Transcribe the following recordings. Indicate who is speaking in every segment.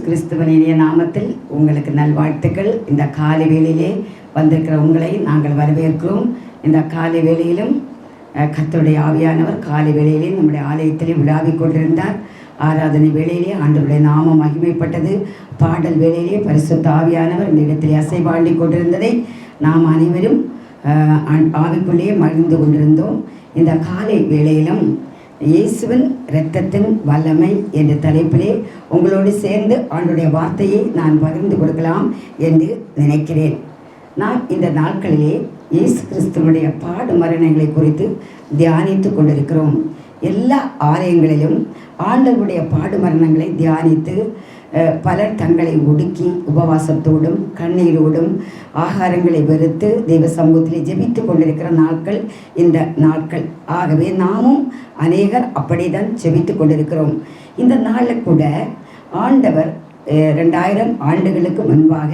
Speaker 1: கிறிஸ்துவனுடைய நாமத்தில் உங்களுக்கு நல்வாழ்த்துக்கள். இந்த காலை வேளையிலே வந்திருக்கிற உங்களை நாங்கள் வரவேற்கிறோம். இந்த காலை வேளையிலும் கர்த்தருடைய ஆவியானவர் காலை வேளையிலே நம்முடைய ஆலயத்திலே விழாவிக் கொண்டிருந்தார். ஆராதனை வேளையிலே ஆண்டவருடைய நாமம் மகிமைப்பட்டது. பாடல் வேளையிலே பரிசுத்த ஆவியானவர் இந்த இடத்திலே அசைவாண்டி கொண்டிருந்ததை நாம் அனைவரும் ஆவிக்குள்ளேயே மகிழ்ந்து கொண்டிருந்தோம். இந்த காலை வேளையிலும் இயேசுவின் இரத்தத்தின் வல்லமை என்ற தலைப்பிலே உங்களோடு சேர்ந்து ஆண்டுடைய வார்த்தையை நான் பகிர்ந்து கொடுக்கலாம் என்று நினைக்கிறேன். நாம் இந்த நாட்களிலே இயேசு கிறிஸ்துவனுடைய பாடு மரணங்களை குறித்து தியானித்து கொண்டிருக்கிறோம். எல்லா ஆலயங்களிலும் ஆண்டவருடைய பாடு மரணங்களை தியானித்து பலர் தங்களை ஒடுக்கி உபவாசத்தோடும் கண்ணீரோடும் ஆகாரங்களை வெறுத்து தெய்வ சமூகத்திலே ஜெபித்து கொண்டிருக்கிற நாட்கள் இந்த நாட்கள். ஆகவே நாமும் அநேகர் அப்படிதான் ஜெபித்து கொண்டிருக்கிறோம். இந்த நாளில் கூட ஆண்டவர் 2000 ஆண்டுகளுக்கு முன்பாக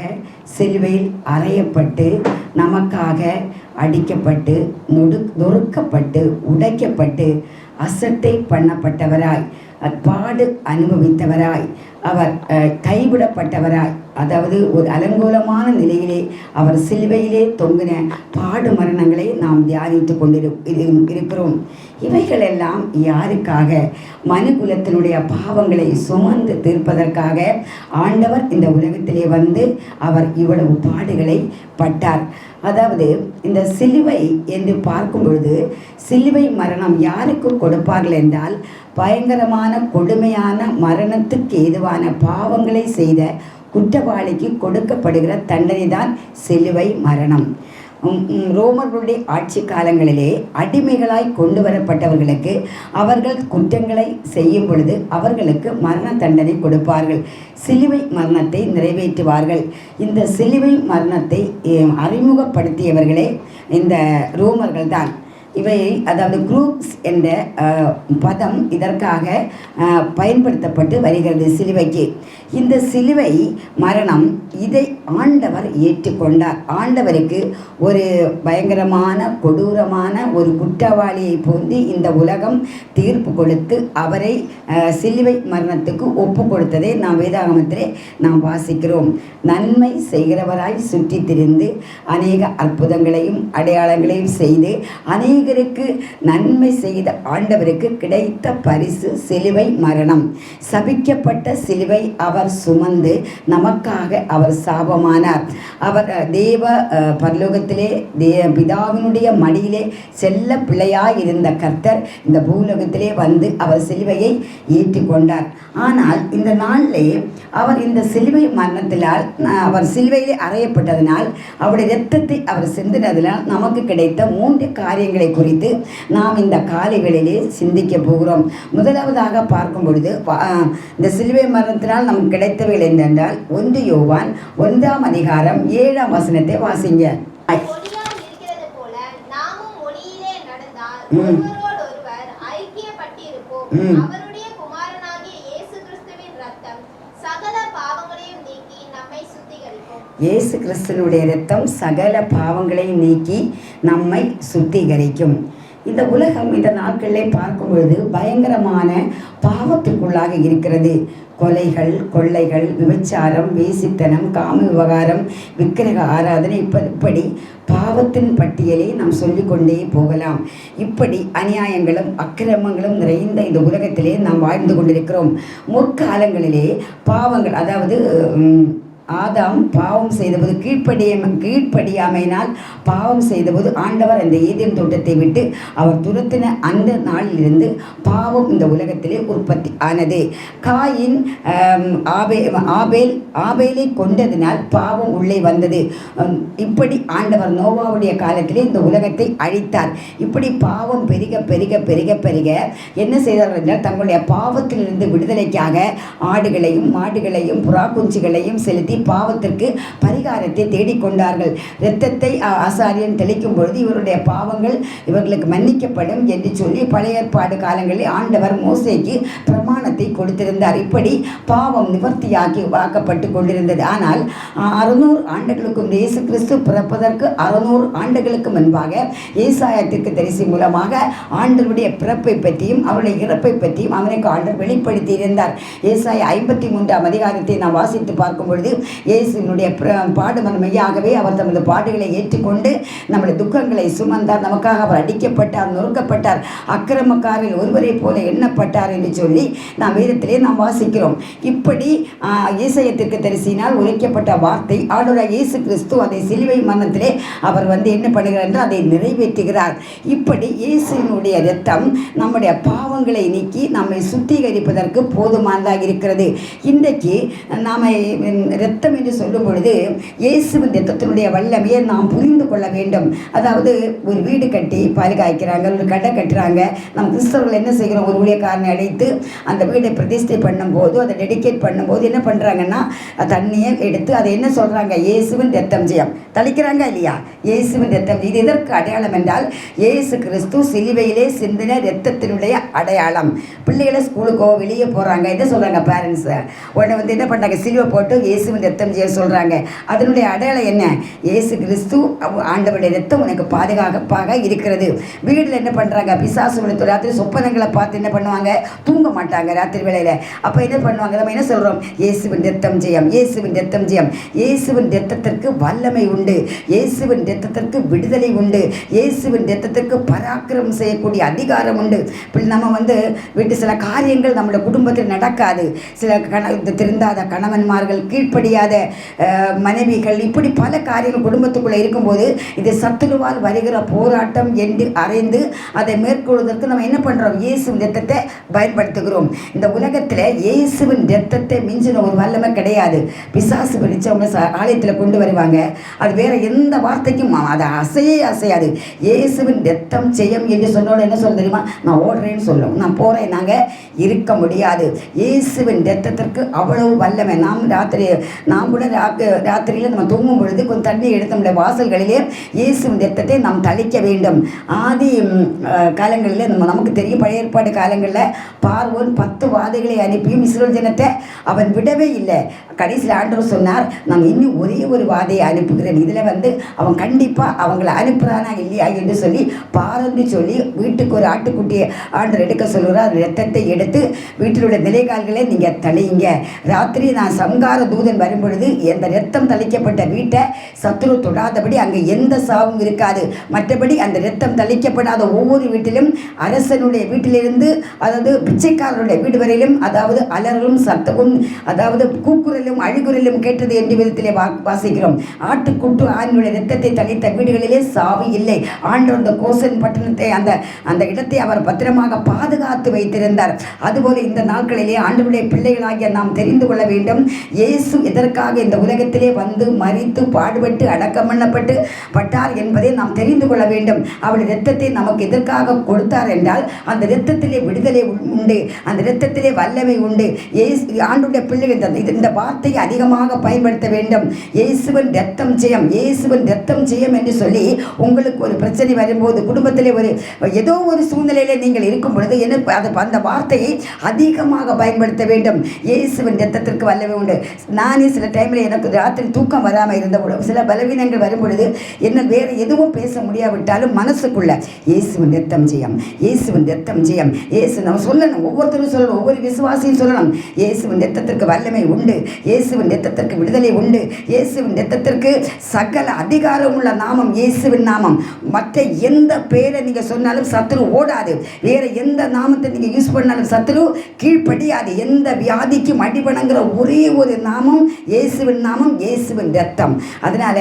Speaker 1: சிலுவையில் அறையப்பட்டு நமக்காக அடிக்கப்பட்டு நொறுக்கப்பட்டு உடைக்கப்பட்டு அசட்டை பண்ணப்பட்டவராய் பாடு அனுபவித்தவராய் அவர் கைவிடப்பட்டவராய், அதாவது ஒரு அலங்கோலமான நிலையிலே அவர் சிலுவையிலே தொங்கின பாடு மரணங்களை நாம் தியானித்து கொண்டிருக்கிறோம். இவைகளெல்லாம் யாருக்காக? மனுகுலத்தினுடைய பாவங்களை சுமந்து தீர்ப்பதற்காக ஆண்டவர் இந்த உலகத்திலே வந்து அவர் இவ்வளவு பாடுகளை பட்டார். அதாவது இந்த சிலுவை என்று பார்க்கும் பொழுது சிலுவை மரணம் யாருக்கு கொடுப்பார்கள் என்றால், பயங்கரமான கொடுமையான மரணத்துக்கு ஏதுவான பாவங்களை செய்த குற்றவாளிக்கு கொடுக்கப்படுகிற தண்டனை தான் சிலுவை மரணம். ரோமர்களுடைய ஆட்சி காலங்களிலே அடிமைகளாய் கொண்டு வரப்பட்டவர்களுக்கு அவர்கள் குற்றங்களை செய்யும் பொழுது அவர்களுக்கு மரண தண்டனை கொடுப்பார்கள். சிலுவை மரணத்தை நிறைவேற்றுவார்கள். இந்த சிலுவை மரணத்தை அறிமுகப்படுத்தியவர்களே இந்த ரோமர்கள் தான். இவை அதாவது குரூப்ஸ் என்ற பதம் இதற்காக பயன்படுத்தப்பட்டு வருகிறது சிலுவைக்கு. இந்த சிலுவை மரணம் இதை ஆண்டவர் ஏற்றுக்கொண்டார். ஆண்டவருக்கு ஒரு பயங்கரமான கொடூரமான ஒரு குற்றவாளியை போந்தி இந்த உலகம் தீர்ப்பு கொடுத்து அவரை சிலுவை மரணத்துக்கு ஒப்பு கொடுத்ததை நாம் வேதாகமத்திலே நாம் வாசிக்கிறோம். நன்மை செய்கிறவராய் சுற்றி திரிந்து அநேக அற்புதங்களையும் அடையாளங்களையும் செய்து அநேகருக்கு நன்மை செய்த ஆண்டவருக்கு கிடைத்த பரிசு சிலுவை மரணம். சபிக்கப்பட்ட சிலுவை அவர் சுமந்து நமக்காக அவர் சாபமானார். அவர் தேவ பரலோகத்திலே பிதாவினுடைய மடியிலே செல்ல பிள்ளையாய் இருந்த கர்த்தர் இந்த பூலோகத்திலே வந்து அவர் சிலுவையை ஏற்றுக்கொண்டார். ஆனால் இந்த நாளிலே அவர் இந்த சிலுவை மரணத்தினால் அவர் சிலுவையிலே அறையப்பட்டதனால் அவருடைய இரத்தத்தை அவர் சிந்தினதினால் நமக்கு கிடைத்த 3 காரியங்களை குறித்து நாம் இந்த காலைகளிலே சிந்திக்க போகிறோம். முதலாவதாக பார்க்கும் பொழுது இந்த சிலுவை மரணத்தினால் நமக்கு கிடைத்தவைகள் என்னென்றால் 1 யோவான் 1ஆம் அதிகாரம் 7ஆம் வசனத்தை வாசிங்க. இயேசு கிறிஸ்துவினுடைய இரத்தம் சகல பாவங்களையும் நீக்கி நம்மை சுத்திகரிக்கும். இந்த உலகம் இந்த நாட்களிலே பார்க்கும் பொழுது பயங்கரமான பாவத்துக்குள்ளாக இருக்கிறது. கொலைகள், கொள்ளைகள், விபச்சாரம், வேசித்தனம், காம விவகாரம், விக்கிரக ஆராதனை, இப்படி பாவத்தின் பட்டியலை நாம் சொல்லிக்கொண்டே போகலாம். இப்படி அநியாயங்களும் அக்கிரமங்களும் நிறைந்த இந்த உலகத்திலே நாம் வாழ்ந்து கொண்டிருக்கிறோம். முற்காலங்களிலே பாவங்கள், அதாவது ஆதாம் பாவம் செய்தபோது கீழ்ப்படியாமையினால் பாவம் செய்தபோது ஆண்டவர் அந்த ஏதேன் தோட்டத்தை விட்டு அவர் துரத்தின அந்த நாளிலிருந்து பாவம் இந்த உலகத்திலே உற்பத்தி ஆனது. காயின் ஆபேலை கொண்டதினால் பாவம் உள்ளே வந்தது. இப்படி ஆண்டவர் நோவாவுடைய காலத்திலே இந்த உலகத்தை அழித்தார். இப்படி பாவம் பெருக பெருக பெருக பெருக என்ன செய்தார்கள் என்றால், தங்களுடைய பாவத்திலிருந்து விடுதலைக்காக ஆடுகளையும் மாடுகளையும் புறா குஞ்சுகளையும் செலுத்தி பாவத்திற்கு பரிகாரத்தை தேடிக்கொண்டார்கள். இரத்தத்தை ஆசாரியன் தெளிக்கும் பொழுது இவருடைய பாவங்கள் இவர்களுக்கு மன்னிக்கப்படும் என்று சொல்லி பழைய ஏற்பாடு காலங்களில் ஆண்டவர் மோசேக்கு பிரமாணத்தை கொடுத்திருந்தார். இப்படி பாவம் நிவர்த்தியாக்கி வாக்கப்பட்டு கொண்டிருந்தது. ஆனால் 600 ஆண்டுகளுக்கும் இயேசு கிறிஸ்து பிறப்பதற்கு 600 ஆண்டுகளுக்கு முன்பாக ஏசாயா தீர்க்கதரிசி மூலமாக ஆண்டவருடைய பிறப்பை பற்றியும் அவருடைய இறப்பை பற்றியும் அவனுக்கு ஆண்டவர் வெளிப்படுத்தி இருந்தார். ஏசாயா 53ஆம் அதிகாரத்தை நாம் வாசித்து பார்க்கும் பொழுது இயேசுவினுடைய பாடுமன்மையாகவே அவர் தமது பாடுகளை ஏற்றுக்கொண்டு நம்முடைய துக்கங்களை சுமந்தார். நமக்காக அவர் அடிக்கப்பட்டார், நொறுக்கப்பட்டார், அக்கிரமக்காரில் ஒருவரை போல எண்ணப்பட்டார் என்று சொல்லி நாம் வேதத்திலே நாம் வாசிக்கிறோம். இப்படி ஏசாயா தீர்க்கதரிசியினால் உரைக்கப்பட்ட வார்த்தை ஆண்டவராகிய இயேசு கிறிஸ்து அதை சிலுவை மரணத்திலே அவர் என்ன பண்ணுகிறார் என்று அதை நிறைவேற்றுகிறார். இப்படி இயேசுவினுடைய இரத்தம் நம்முடைய பாவங்களை நீக்கி நம்மை சுத்திகரிப்பதற்கு போதுமானதாக இருக்கிறது. இன்றைக்கு நாம் இரத்தம் என்று சொல்லும் பொழுது இயேசுவின் இரத்தத்தினுடைய வல்லமையை நாம் புரிந்து கொள்ள வேண்டும். அதாவது ஒரு வீடு கட்டி பால் காய்க்கிறாங்க, ஒரு கடை கட்டுறாங்க. நம்ம கிறிஸ்தவர்கள் என்ன செய்கிறோம், ஒரு ஊழியக்காரனை அழைத்து அந்த வீடை பிரதிஷ்டை பண்ணும்போது அதை டெடிகேட் பண்ணும்போது என்ன பண்ணுறாங்கன்னா தண்ணியை எடுத்து அதை என்ன சொல்கிறாங்க, இயேசுவின் இரத்தம் ஜெயம் தளிக்கிறாங்க இல்லையா? இயேசுவின் இரத்தம். இது எதற்கு அடையாளம் என்றால் இயேசு கிறிஸ்து சிலுவையிலே சிந்தின இரத்தத்தினுடைய அடையாளம். பிள்ளைகளை ஸ்கூலுக்கோ வெளியே போகிறாங்க, என்ன சொல்கிறாங்க பேரண்ட்ஸு, உடனே என்ன பண்ணுறாங்க, சிலுவை போட்டு இயேசுவின் இரத்தம் ஜெயம் சொல்கிறாங்க. அதனுடைய அடையாளம் என்ன? இயேசு கிறிஸ்து ஆண்டவருடைய இரத்தம் உனக்கு பாதுகாப்பாக இருக்கிறது. வீட்டில் என்ன பண்ணுறாங்க, பிசாசுகளை ராத்திரி சொப்பனங்களை பார்த்து என்ன பண்ணுவாங்க, தூங்க மாட்டாங்க ராத்திரி வேளையில். அப்போ என்ன பண்ணுவாங்க, நம்ம என்ன சொல்கிறோம், இயேசுவின் இரத்தம் ஜெயம், இயேசுவின் இரத்தம் ஜெயம். இயேசுவின் இரத்தத்திற்கு வல்லமை உண்டு, இயேசுவின் இரத்தத்திற்கு விடுதலை உண்டு, இயேசுவின் இரத்தத்திற்கு பராக்கிரமம் செய்யக்கூடிய அதிகாரம் உண்டு. இப்படி நம்ம வீட்டு சில காரியங்கள் நம்முடைய குடும்பத்தில் நடக்காது. சில திருந்தாத கணவன்மார்கள், கீழ்ப்படியாத மனைவிகள், இப்படி பல காரியங்கள் குடும்பத்துக்குள்ளே இருக்கும்போது இது சத்துருவால் வருகிற போராட்டம் என்று அறிந்து அதை மேற்கொள்வதற்கு நம்ம என்ன பண்ணுறோம், இயேசுவின் இரத்தத்தை பயன்படுத்துகிறோம். இந்த உலகத்தில் இயேசுவின் இரத்தத்தை மிஞ்சின ஒரு வல்லமை கிடையாது. பிசாசு பிடிச்சவங்க ஆலயத்தில் கொண்டு வருவாங்க, அது வேற எந்த வார்த்தைக்கும் அதை அசையாது. இயேசுவின் இரத்தம் ஜெயம் என்று சொன்னோட என்ன சொல்ல தெரியுமா, நான் ஓடுறேன்னு சொல்லும், நான் போகிறேன், நாங்கள் இருக்க முடியாது. இயேசுவின் இரத்தத்திற்கு அவ்வளவு வல்லமை. நாம் கூட ராத்திரியில் நம்ம தூங்கும் பொழுது கொஞ்சம் தண்ணி எடுத்து நம்முடைய வாசல்களிலே இயேசுவின் இரத்தத்தை நாம் தளிக்க வேண்டும். ஆதி காலங்களில் நமக்கு தெரியும், பழைய ஏற்பாடு காலங்களில் பார்வோன் 10 வாதைகளை அனுப்பியும் இஸ்ரவேல் ஜனத்தை அவன் விடவே இல்லை. கடைசியில் ஆண்டவர் சொன்னார், நான் இன்னும் ஒரே ஒரு வாதையை அனுப்புகிறேன், இதில் அவன் கண்டிப்பாக அவங்களை அனுப்புகிறானா இல்லையா என்று சொல்லி பாரந்து சொல்லி வீட்டுக்கு ஒரு ஆட்டுக்குட்டியை ஆண்டவர் எடுக்க சொல்லுகிறார். அந்த இரத்தத்தை எடுத்து வீட்டிலுடைய நிலைகால்களை நீங்கள் தளியுங்க. ராத்திரி நான் சங்கார தூதன் வரும்பொழுது அந்த இரத்தம் தளிக்கப்பட்ட வீட்டை சத்துரு தொடாதபடி அங்கே எந்த சாவும் இருக்காது. மற்றபடி அந்த இரத்தம் தளிக்கப்படாத ஒவ்வொரு வீட்டிலும் அரசனுடைய வீட்டிலிருந்து அதாவது பிச்சைக்காரருடைய வீடு வரையிலும் அதாவது அலறலும் சத்தமும் அதாவது கூக்குரலும் அழுகுரலும் கேட்டது என்று விதத்திலே வாசிக்கிறோம். ஆட்டுக்குட்டு ஆணினுடைய இரத்தத்தை தளித்த வீடுகளிலே சாவு இல்லை. ஆண்டவர் அந்த கோசன் பட்டணத்தை அந்த இடத்தை அவர் பத்திரமாக பாதுகாத்து வைத்திருந்தார். அதுபோல இந்த நாட்களிலே ஆண்டவருடைய பிள்ளைகளாகிய நாம் தெரிந்து கொள்ள வேண்டும், இயேசு எதற்காக இந்த உலகத்திலே மரித்து பாடுபட்டு அடக்கம் பண்ணப்பட்டார் என்பதை நாம் தெரிந்து கொள்ள வேண்டும். அவருடைய இரத்தத்தை நமக்கு எதற்காக கொடுத்தார் என்றால் அந்த இரத்தத்திலே விடுதலை உண்டு, அந்த இரத்தத்திலே வல்லமை உண்டு. ஆண்டவருடைய பிள்ளைகள் இந்த வார்த்தையை அதிகமாக பயன்படுத்த வேண்டும். இயேசுவின் இரத்தம் ஜெயம், இயேசுவின் இரத்தம் ஜெயம் என்று சொல்லி உங்களுக்கு ஒரு பிரச்சனை வரும்போது குடும்பத்திலே ஏதோ ஒரு சூழ்நிலையில நீங்கள் இருக்கும் பொழுது அந்த வார்த்தையை அதிகமாக பயன்படுத்த வேண்டும். இயேசுவின் இரத்தத்திற்கு வல்லமை உண்டு. நானே சில டைமில் எனக்கு ராத்திரி தூக்கம் வராமல் இருந்த பொழுது சில பலவீனங்கள் வரும் பொழுது என்ன வேறு எதுவும் பேச முடியாவிட்டாலும் மனசுக்குள்ள இயேசுவின் இரத்தம் ஜெயம், இயேசுவின் இரத்தம் ஜெயம், இயேசு நம்ம சொல்லணும், ஒவ்வொருத்தரும் சொல்லணும், ஒவ்வொரு விசுவாசியும் சொல்லணும், இயேசுவின் இரத்தத்திற்கு வல்லமை உண்டு, இயேசுவின் இரத்தத்திற்கு விடுதலை உண்டு, இயேசுவின் இரத்தத்திற்கு சகல அதிகாரம் உள்ள நாமம் இயேசுவின் நாமம். மற்ற எந்த பேரை நீங்கள் சொன்னாலும் சத்துரு ஓடாது. வேற எந்த நாமத்தை நீங்கள் யூஸ் பண்ணாலும் சத்துரு கீழ்ப்படியாது. எந்த வியாதிக்கும் அடிபணங்கிற ஒரே ஒரு நாமம் இயேசுவின் நாமம், இயேசுவின் இரத்தம். அதனால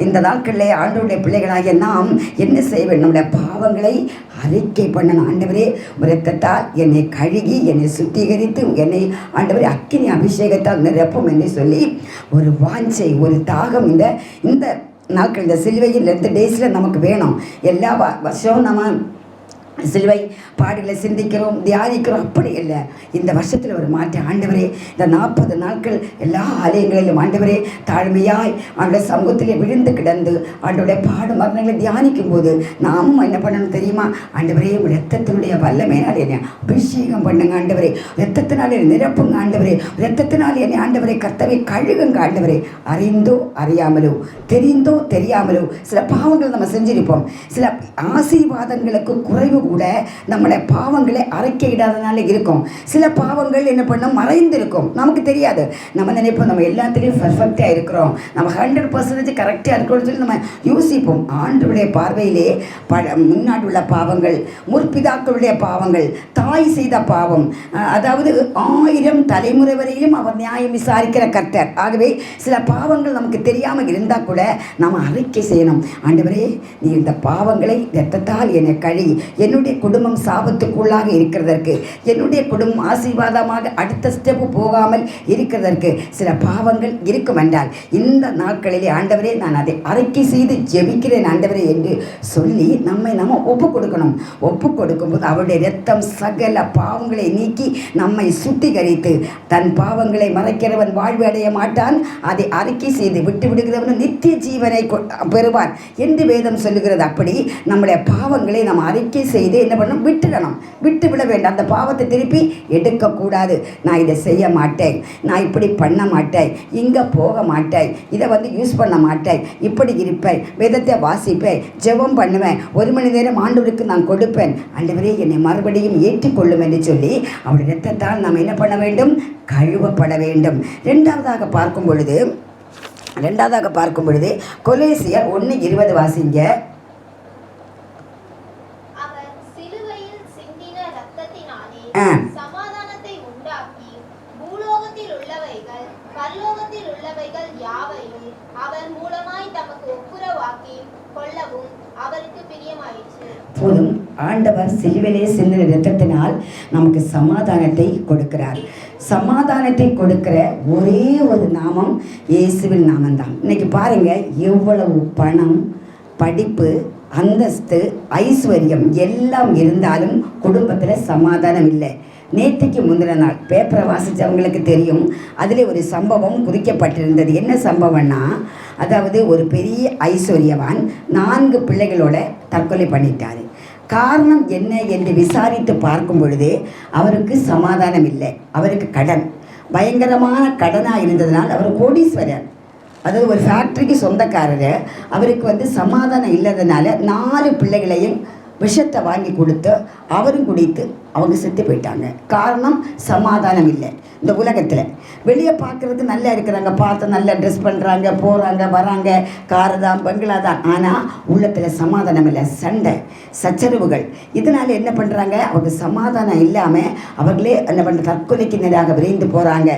Speaker 1: இந்த நாட்களிலே ஆண்டவருடைய பிள்ளைகளாகிய நாம் என்ன செய்ய வேண்டும், நம்முடைய பாவங்களை அறிக்கை பண்ணணும். ஆண்டவரே இரத்தத்தால் என்னை கழுகி என்னை சுத்திகரித்து என்னை ஆண்டவரே அக்கினி அபிஷேகத்தால் நிரப்பும் என்று சொல்லி ஒரு வாஞ்சை, ஒரு தாகம் இந்த நாட்கள் இந்த சிலுவையில் 2 டேஸில் நமக்கு வேணும். எல்லா வருஷம் நம்ம சிலுவை பாடுகளை சிந்திக்கிறோம், தியானிக்கிறோம். அப்படி இல்லை. இந்த வருஷத்தில் ஒரு மாற்றம் ஆண்டவரே. இந்த 40 நாட்கள் எல்லா ஆலயங்களிலும் ஆண்டவரே தாழ்மையாய் அவருடைய சமூகத்திலே விழுந்து கிடந்து ஆண்டவருடைய பாடு மரணங்களை தியானிக்கும் போது நாமும் என்ன பண்ணணும் தெரியுமா? ஆண்டவரே இரத்தத்தினுடைய வல்லமையினால் என்னை அபிஷேகம் பண்ணுங்க ஆண்டவரே, இரத்தத்தினால் என்னை நிரப்புங்க ஆண்டவரே, இரத்தத்தினால் என்னை ஆண்டவரை கர்த்தரை கழுகுங்க ஆண்டவரே. அறிந்தோ அறியாமலோ, தெரிந்தோ தெரியாமலோ சில பாவங்கள் நம்ம செஞ்சிருப்போம். சில ஆசீர்வாதங்களுக்கு குறைவு கூட நம்மளை பாவங்களை அறிக்கையிடாதனால இருக்கும். சில பாவங்கள் என்ன பண்ண மறைந்திருக்கும், நமக்கு தெரியாது. நம்ம நினைப்போம் நம்ம எல்லாத்துலேயும் பர்ஃபெக்டாக இருக்கிறோம், நம்ம 100% கரெக்டாக இருக்கிறோம்னு சொல்லி நம்ம யோசிப்போம். ஆண்டவருடைய பார்வையிலே முன்னாடி உள்ள பாவங்கள், முற்பிதாக்களுடைய பாவங்கள், தாய் செய்த பாவம், அதாவது 1000 தலைமுறை வரையிலும் அவர் நியாயம் விசாரிக்கிற கர்த்தர். ஆகவே சில பாவங்கள் நமக்கு தெரியாமல் இருந்தால் கூட நம்ம அறிக்கை செய்யணும். ஆண்டவரே, நீ இந்த பாவங்களை இரத்தத்தால் என்னை கழி, என்னுடைய குடும்பம் சாபத்துக்குள்ளாக இருக்கிறதற்கு, என்னுடைய குடும்பம் ஆசீர்வாதமாக அடுத்த ஸ்டெப்பு போகாமல் இருக்கிறதற்கு சில பாவங்கள் இருக்கும் என்றால் இந்த நாட்களிலே ஆண்டவரே நான் அதை அறிக்கை செய்து ஜெபிக்கிறேன் ஆண்டவரே என்று சொல்லி நம்ம ஒப்பு கொடுக்கணும். ஒப்பு கொடுக்கும்போது அவருடைய இரத்தம் சகல பாவங்களை நீக்கி நம்மை சுத்திகரித்து, தன் பாவங்களை மறைக்கிறவன் வாழ்வு அடைய மாட்டான், அதை அறிக்கை செய்து விட்டு விடுகிறவன் நித்திய ஜீவனை பெறுவான் என்று வேதம் சொல்லுகிறது. அப்படி நம்முடைய பாவங்களை நாம் அறிக்கை செய்து என்ன பண்ணணும்? விட்டுடணும். விட்டு விட வேண்டாம். அந்த பாவத்தை திருப்பி எடுக்கக்கூடாது. நான் இதை செய்ய மாட்டேன், நான் இப்படி பண்ண மாட்டேன், இங்கே போக மாட்டேன், இதை யூஸ் பண்ண மாட்டேன், இப்படி இருப்பேன், வேதத்தை வாசிப்பேன், ஜெபம் பண்ணுவேன், 1 மணி நேரம் ஆண்டவருக்கு நான் கொடுப்பேன், ஆண்டவரே என்னை மறுபடியும் ஏற்றுக்கொள்ளும் என்று சொல்லி அவருடைய இரத்தத்தால் நாம் என்ன பண்ண வேண்டும்? கழுவப்பட வேண்டும். இரண்டாவதாக பார்க்கும் பொழுது கொலேசியர் 1:20 வாசிங்க.
Speaker 2: சமாதானத்தை உண்டாக்கி பூலோகத்தில் உள்ளவைகள் பரலோகத்தில் உள்ளவைகள் யாவையும் அவர் மூலமாய் தமக்கு ஒப்புரவாக்கி கொள்ளவும் அவருக்கு பிரியமாயிற்று.
Speaker 1: போதும், ஆண்டவர் சிலுவையிலே சிந்தின இரத்தத்தினால் நமக்கு சமாதானத்தை கொடுக்கிறார். சமாதானத்தை கொடுக்கிற ஒரே ஒரு நாமம் இயேசுவின் நாமம்தான். இன்னைக்கு பாருங்க, எவ்வளவு பணம், படிப்பு, அந்தஸ்து, ஐஸ்வர்யம் எல்லாம் இருந்தாலும் குடும்பத்தில் சமாதானம் இல்லை. நேற்றுக்கு முந்தின நாள் பேப்பரை வாசித்தவங்களுக்கு தெரியும், அதில் ஒரு சம்பவம் குறிக்கப்பட்டிருந்தது. என்ன சம்பவம்னா, அதாவது ஒரு பெரிய ஐஸ்வர்யவான் 4 பிள்ளைகளோட தற்கொலை பண்ணிட்டார். காரணம் என்ன என்று விசாரித்து பார்க்கும் பொழுது அவருக்கு சமாதானம் இல்லை. அவருக்கு கடன், பயங்கரமான கடனாக இருந்ததுனால் அவர் கோடீஸ்வரர், அதாவது ஒரு ஃபேக்ட்ரிக்கு சொந்தக்காரர். அவருக்கு சமாதானம் இல்லாதனால 4 பிள்ளைகளையும் விஷத்தை வாங்கி கொடுத்து அவரும் குடித்து அவங்க செத்து போயிட்டாங்க. காரணம் சமாதானம் இல்லை. இந்த உலகத்தில் வெளியே பார்க்குறது நல்லா இருக்கிறாங்க, பார்த்து நல்லா ட்ரெஸ் பண்ணுறாங்க, போகிறாங்க, வராங்க, காரு தான், பங்களா தான். ஆனால் உள்ளத்தில் சமாதானம் இல்லை, சண்டை, சச்சரவுகள். இதனால் என்ன பண்ணுறாங்க? அவங்க சமாதானம் இல்லாமல் அவர்களே என்ன பண்ணுற தற்கொலைக்கு நேராக விரைந்து போகிறாங்க.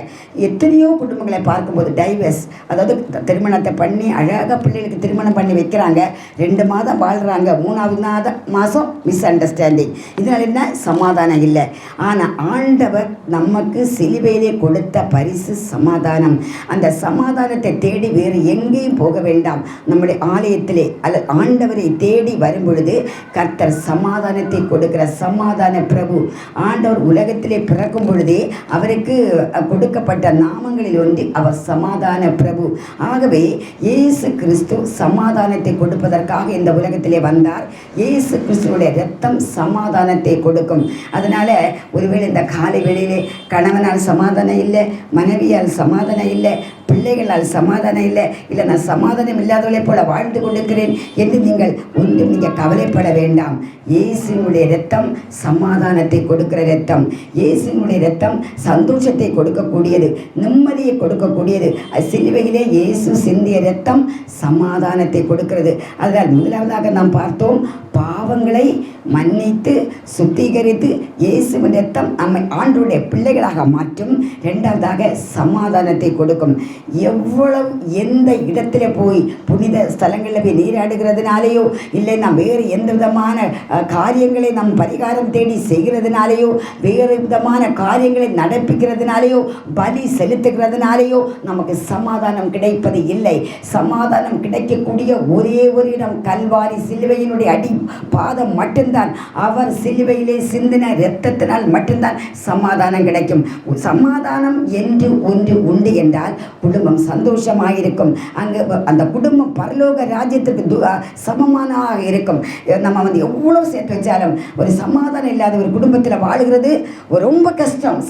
Speaker 1: எத்தனையோ குடும்பங்களை பார்க்கும்போது டைவர்ஸ், அதாவது திருமணத்தை பண்ணி அழகாக பிள்ளைகளுக்கு திருமணம் பண்ணி வைக்கிறாங்க, 2 மாதம் வாழ்கிறாங்க, 3வது மாதம் மிஸ் அண்டர்ஸ்டாண்டிங். இதனால் என்ன? சமாதானம் இல்லை. ஆனால் ஆண்டவர் நமக்கு சிலுவையிலே கொடுத்த பரிசு சமாதானம். அந்த சமாதானத்தை தேடி வேறு எங்கேயும் போக வேண்டாம். நம்முடைய ஆலயத்திலே அல்ல ஆண்டவரை தேடி வரும் பொழுது கர்த்தர் சமாதானத்தை கொடுக்கிற சமாதான பிரபு. ஆண்டவர் உலகத்திலே பிறக்கும் பொழுதே அவருக்கு கொடுக்கப்பட்ட நாமங்களில் ஒன்று அவர் சமாதான பிரபு. ஆகவே இயேசு கிறிஸ்து சமாதானத்தை கொடுப்பதற்காக இந்த உலகத்திலே வந்தார். இயேசு கிறிஸ்துவோடைய இரத்தம் சமாதானத்தை கொடுக்கும். அதனால் ஒருவேளை இந்த காலை வேளையிலே கணவனால் சமாதானம் இல்லை, மனைவியால் சமாதானம் இல்லை, பிள்ளைகளால் சமாதானம் இல்லை, நான் சமாதானம் இல்லாதவளை போல வாழ்ந்து கொண்டிருக்கிறேன் என்று நீங்கள் ஒன்றும் கவலைப்பட வேண்டாம். இயேசுவினுடைய இரத்தம் சமாதானத்தை கொடுக்கிற இரத்தம். இயேசுவினுடைய இரத்தம் சந்தோஷத்தை கொடுக்கக்கூடியது, நிம்மதியை கொடுக்கக்கூடியது. சிலுவையிலே இயேசு சிந்திய இரத்தம் சமாதானத்தை கொடுக்கிறது. அதனால் முதலாவதாக நாம் பார்த்தோம், பாவங்களை மன்னித்து சுத்திகரித்து இயேசுவின் இரத்தம் நம்மை ஆண்டவருடைய பிள்ளைகளாக மாற்றும். 2வதாக சமாதானத்தை கொடுக்கும். எவ்வளவு எந்த இடத்துல போய் புனித ஸ்தலங்களில் போய் நீராடுகிறதுனாலேயோ இல்லை நாம் வேறு எந்த விதமான காரியங்களை நாம் பரிகாரம் தேடி செய்கிறதுனாலேயோ வேறு விதமான காரியங்களை நடப்பிக்கிறதுனாலேயோ பலி செலுத்துகிறதுனாலேயோ நமக்கு சமாதானம் கிடைப்பது இல்லை. சமாதானம் கிடைக்கக்கூடிய ஒரே ஒரு இடம் கல்வாரி சிலுவையினுடைய அடி பாதம் மட்டும்தான். அவர் சிலுவையிலே சிந்தின இரத்தத்தினால் மட்டும்தான் சமாதானம் கிடைக்கும். சமாதானம் என்று ஒன்று உண்டு என்றால் குடும்பம் சந்தோஷமாக அங்கு அந்த குடும்பம் பரலோக ராஜ்யத்துக்கு சமமானதாக இருக்கும். நம்ம எவ்வளோ சேர்த்து வச்சாலும் ஒரு சமாதானம் இல்லாத ஒரு குடும்பத்தில் வாழுகிறது ரொம்ப கஷ்டம்.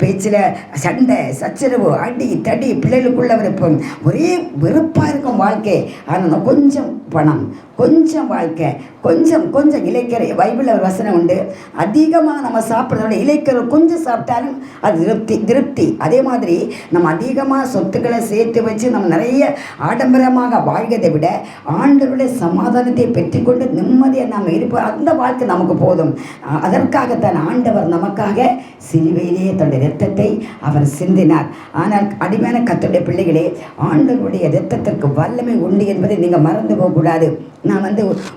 Speaker 1: பேச்சில் சண்டை சச்சரவு அடி தடி பிள்ளைகளுக்குள்ள விருப்பம் ஒரே வெறுப்பாக இருக்கும் வாழ்க்கை. ஆனால் கொஞ்சம் பணம் கொஞ்சம் வாழ்க்கை கொஞ்சம் இலைக்கரை பைபிளில் ஒரு வசனம் உண்டு, அதிகமாக நம்ம சாப்பிட்றதோட இலைக்கரை கொஞ்சம் சாப்பிட்டாலும் அது திருப்தி. அதே மாதிரி நம்ம அதிகமாக சொத்துக்களை சேர்த்து வச்சு நம்ம நிறைய ஆடம்பரமாக வாழ்கிறதை விட ஆண்டவருடைய சமாதானத்தை பெற்றுக்கொண்டு நிம்மதியாக நாம் இருப்போம். அந்த வாழ்க்கை நமக்கு போதும். அதற்காகத்தான் ஆண்டவர் நமக்காக சிலுவையிலேயே தன்னுடைய இரத்தத்தை அவர் சிந்தினார். ஆனால் அடிமையான கர்த்தருடைய பிள்ளைகளே, ஆண்டவருடைய இரத்தத்திற்கு வல்லமை உண்டு என்பதை நீங்கள் மறந்து போகக்கூடாது. நான்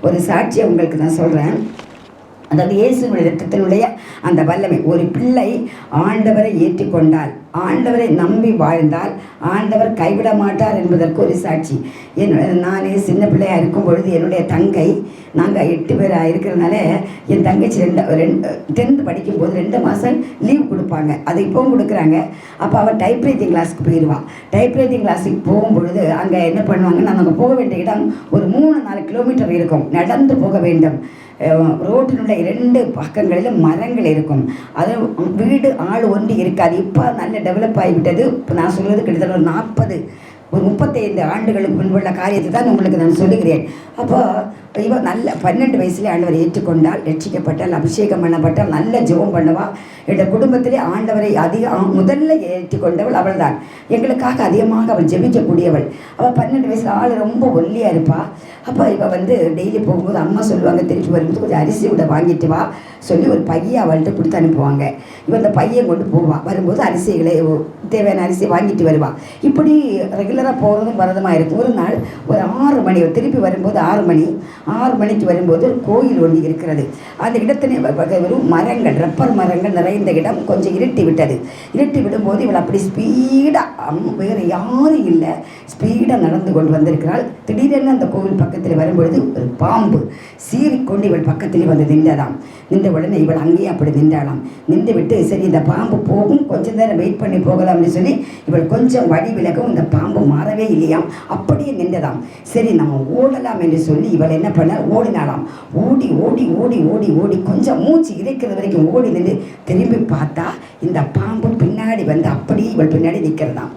Speaker 1: ஒரு சாட்சியை உங்களுக்கு நான் சொல்கிறேன். அதாவது இயேசுவினுடைய இரத்தத்தினுடைய அந்த வல்லமை. ஒரு பிள்ளை ஆண்டவரை ஏற்றுக்கொண்டால், ஆண்டவரை நம்பி வாழ்ந்தால் ஆண்டவர் கைவிட மாட்டார் என்பதற்கு ஒரு சாட்சி. நான் சின்ன பிள்ளையாக இருக்கும் பொழுது என்னுடைய தங்கை, நாங்கள் 8 பேராக இருக்கிறதுனால என் தங்கச்சி 10th படிக்கும்போது 2 மாதம் லீவ் கொடுப்பாங்க. அது இப்போவும் கொடுக்குறாங்க. அப்போ அவள் டைப்ரைட்டிங் கிளாஸுக்கு போயிடுவாள். டைப்ரைட்டிங் கிளாஸுக்கு போகும்பொழுது அங்கே என்ன பண்ணுவாங்கன்னா, நாங்கள் போக வேண்டிய இடம் ஒரு 3-4 கிலோமீட்டர் இருக்கும். நடந்து போக வேண்டும். ரோட்டினுடைய 2 பக்கங்களிலும் மரங்கள் இருக்கும். அது வீடு ஆள் ஒன்று இருக்காது. இப்போ நல்ல டெவலப் ஆகிவிட்டது. இப்போ நான் சொல்வது கிட்டத்தட்ட ஒரு 35 ஆண்டுகளுக்கு முன்புள்ள காரியத்தை தான் உங்களுக்கு நான் சொல்லுகிறேன். அப்போ இவன் நல்ல 12 வயசுலேயே ஆண்டவரை ஏற்றுக்கொண்டால், ரட்சிக்கப்பட்டால், அபிஷேகம் பண்ணப்பட்டால், நல்ல ஜெபம் பண்ணுவா. என்னுடைய குடும்பத்திலே ஆண்டவரை முதல்ல ஏற்றுக்கொண்டவள் அவள் தான். எங்களுக்காக அதிகமாக அவள் ஜெபிக்கக்கூடியவள். அவள் 12 வயசில் ஆள் ரொம்ப ஒல்லியாக இருப்பாள். அப்போ இவள் டெய்லி போகும்போது அம்மா சொல்லுவாங்க, திருப்பி வரும்போது கொஞ்சம் அரிசி விட வாங்கிட்டு வா சொல்லி ஒரு பையை அவள்கிட்ட கொடுத்து அனுப்புவாங்க. இவன் அந்த பையை கொண்டு போவாள். வரும்போது அரிசிகளை தேவையான அரிசி வாங்கிட்டு வருவாள். இப்படி ரெகுலராக போகிறதும் வரதுமாக இருக்கும். ஒரு நாள் ஒரு 6 மணி திருப்பி வரும்போது 6 மணிக்கு வரும்போது கோயில் ஒன்று இருக்கிறது. அந்த இடத்திலே வெறும் மரங்கள், ரப்பர் மரங்கள் நிறைந்த இடம். கொஞ்சம் இருட்டி விட்டது. இருட்டி விடும்போது இவள் அப்படி ஸ்பீடாக, வேறு யாரும் இல்லை, ஸ்பீடாக நடந்து கொண்டு வந்திருக்கிறாள். திடீரென அந்த கோவில் பக்கத்தில் வரும்பொழுது ஒரு பாம்பு சீறிக்கொண்டு இவள் பக்கத்திலே வந்து நின்றதாம். நின்ற உடனே இவள் அங்கேயே அப்படி நின்றாளாம். நின்று விட்டு சரி இந்த பாம்பு போகும், கொஞ்சம் நேரம் வெயிட் பண்ணி போகலாம்னு சொல்லி இவள் கொஞ்சம் வழி விலகும். இந்த பாம்பு மாறவே இல்லையாம், அப்படியே நின்றதாம். சரி நம்ம ஓடலாம் என்று சொல்லி இவள் என்ன பண்ணால் ஓடினாலாம். ஓடி ஓடி ஓடி ஓடி ஓடி கொஞ்சம் மூச்சு இறைக்கிறது வரைக்கும் ஓடி நின்று திரும்பி பார்த்தா இந்த பாம்பு பின்னாடி வந்து அப்படியே இவள் பின்னாடி நிற்கிறதாம்.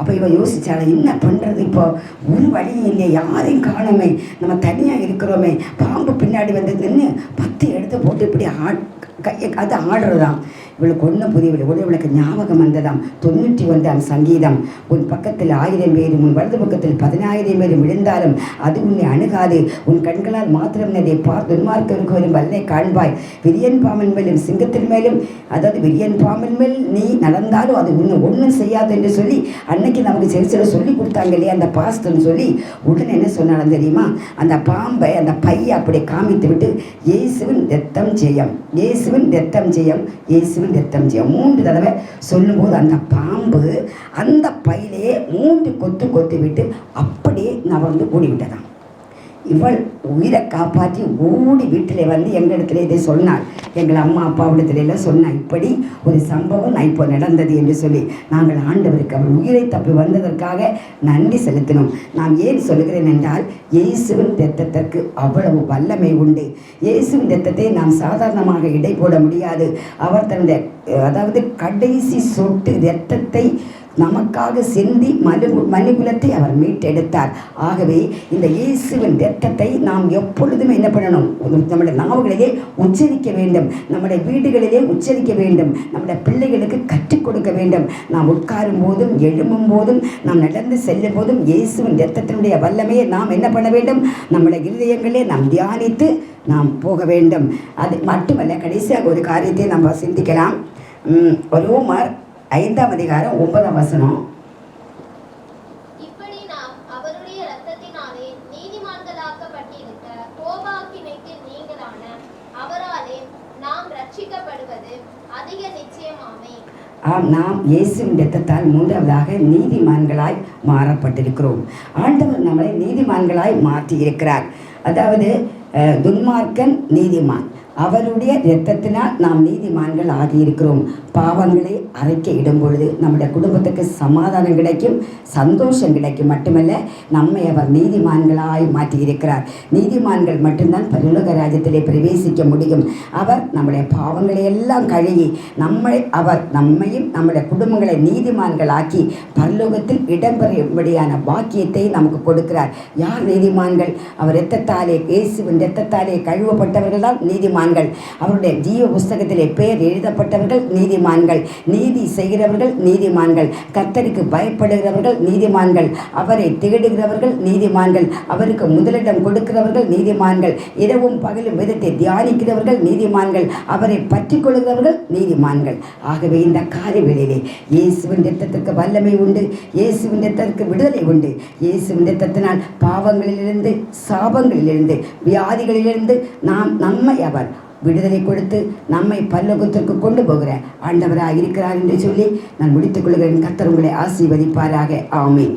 Speaker 1: அப்போ இவள் யோசிச்சால, என்ன பண்ணுறது, இப்போ ஒரு வழியும் இல்லை, யாரையும் காணுமே, நம்ம தனியாக இருக்கிறோமே, பாம்பு பின்னாடி வந்து நின்று 10 எடுத்து போட்டு இப்படி அது ஆடுறதாம். இவளுக்கு ஒன்றும் புரியவில்லை. உடனே இவளுக்கு ஞாபகம் வந்ததாம். 91 சங்கீதம், உன் பக்கத்தில் 1000 பேரும் உன் வலது பக்கத்தில் 10000 பேரும் விழுந்தாலும் அது உன்னை அணுகாது, உன் கண்களால் மாத்திரம் அதை பார்த்து துன்மார்க்கருக்கு வரும் வல்லை காண்பாய், விரியன் பாம்பின் மேலும் சிங்கத்தின் மேலும், அதாவது விரியன் பாம்பின் மேல் நீ நடந்தாலும் அது உன்னை ஒன்றும் செய்யாது என்று சொல்லி அன்னைக்கு நமக்கு சில சொல்லி கொடுத்தாங்க இல்லையா அந்த பாஸ்டர்னு சொல்லி. உடனே என்ன சொன்னாலும் தெரியுமா, அந்த பாம்பை அந்த பையை அப்படி காமித்து விட்டு இயேசுவின் இரத்தம் ஜெயம், இயேசுவின் இரத்தம் ஜெயம், இயேசுவின் இரத்தம் ஜெயம் 3 தடவை சொல்லும்போது அந்த பாம்பு அந்த பையிலே 3 கொத்து விட்டு அப்படியே நவர்ந்து ஓடிவிட்டதாம். இவள் உயிரை காப்பாற்றி ஓடி வீட்டில் வந்து எங்கள் இடத்துல இதை சொன்னாள். எங்கள் அம்மா அப்பாவிடத்துல எல்லாம் சொன்னாள், இப்படி ஒரு சம்பவம் நான் இப்போ நடந்தது என்று சொல்லி. நாங்கள் ஆண்டவருக்கு அவள் உயிரை தப்பி வந்ததற்காக நன்றி செலுத்தினோம். நான் ஏன் சொல்லுகிறேன் என்றால், இயேசுவின் இரத்தத்திற்கு அவ்வளவு வல்லமை உண்டு. இயேசுவின் இரத்தத்தை நாம் சாதாரணமாக இடை போட முடியாது. அவர் தன்னுடைய அதாவது கடைசி சொட்டு இரத்தத்தை நமக்காக சிந்தி மனுகுலத்தை அவர் மீட்டெடுத்தார். ஆகவே இந்த இயேசுவின் இரத்தத்தை நாம் எப்பொழுதுமே என்ன பண்ணணும், நம்முடைய நாவுகளிலே உச்சரிக்க வேண்டும், நம்முடைய வீடுகளிலே உச்சரிக்க வேண்டும், நம்முடைய பிள்ளைகளுக்கு கற்றுக் கொடுக்க வேண்டும். நாம் உட்காரும் போதும் எழும்பும் போதும் நாம் நடந்து செல்லும் போதும் இயேசுவின் இரத்தத்தினுடைய வல்லமையை நாம் என்ன பண்ண வேண்டும், நம்முடைய இருதயங்களே நாம் தியானித்து நாம் போக வேண்டும். அது மட்டுமல்ல, கடைசியாக ஒரு காரியத்தை நம்ம சிந்திக்கலாம். ரோமர் 5 அதிகாரம் 9 வசனம்.
Speaker 2: நாம் அவருடைய இரத்தத்தினாலே நீதிமான்களாக்கப்பட்டிருக்க கோபாக்கினைக்கு நீங்களான அவராலே நாம் ரட்சிக்கப்படுவது அதிக நிச்சயமாமே.
Speaker 1: நாம் இயேசுவின் இரத்தத்தால் மூன்றாவதாக நீதிமான்களாய் மாறப்பட்டிருக்கிறோம். ஆண்டவர் நம்மளை நீதிமான்களாய் மாற்றி இருக்கிறார். அதாவது துன்மார்க்கன் நீதிமான், அவருடைய இரத்தத்தினால் நாம் நீதிமான்கள் ஆகியிருக்கிறோம். பாவங்களை அரைக்க இடும் பொழுது நம்முடைய குடும்பத்துக்கு சமாதானம் கிடைக்கும், சந்தோஷம் கிடைக்கும். மட்டுமல்ல, நம்மை அவர் நீதிமான்களாய் மாற்றியிருக்கிறார். நீதிமான்கள் மட்டும்தான் பரலோக ராஜ்யத்திலே பிரவேசிக்க முடியும். அவர் நம்முடைய பாவங்களை எல்லாம் கழுவி நம்மையும் நம்முடைய குடும்பங்களை நீதிமான்களாக்கி பரலோகத்தில் இடம்பெறும்படியான பாக்கியத்தை நமக்கு கொடுக்கிறார். யார் நீதிமான்கள்? அவர் இரத்தத்தாலே, இயேசுவின் இரத்தத்தாலே கழுவப்பட்டவர்கள் தான் நீதிமான்கள். அவருடைய ஜீவ புஸ்தகத்திலே பெயர் எழுதப்பட்டவர்கள் நீதிமான்கள். நீதி செய்கிறவர்கள் நீதிமான்கள். கர்த்தருக்கு பயப்படுகிறவர்கள் நீதிமான்கள். அவரை தேடுகிறவர்கள் நீதிமான்கள். அவருக்கு முதலிடம் கொடுக்கிறவர்கள் நீதிமான்கள். இரவும் பகலும் வேதத்தை தியானிக்கிறவர்கள் நீதிமான்கள். அவரை பற்றி கொள்கிறவர்கள் நீதிமான்கள். ஆகவே இந்த காலைவேளையிலே இயேசுவின் இரத்தத்திற்கு வல்லமை உண்டு, இயேசுவின் இரத்தத்திற்கு விடுதலை உண்டு. இயேசுவின் இரத்தத்தினால் பாவங்களிலிருந்து, சாபங்களிலிருந்து, வியாதிகளிலிருந்து நம்மை அவர் விடுதலை கொடுத்து நம்மை பரலோகத்திற்கு கொண்டு போகிற ஆண்டவராக இருக்கிறார் என்று சொல்லி நான் முடித்துக் கொள்கிறேன். கர்த்தர் உங்களை ஆசீர்வதிப்பாராக. ஆமென்.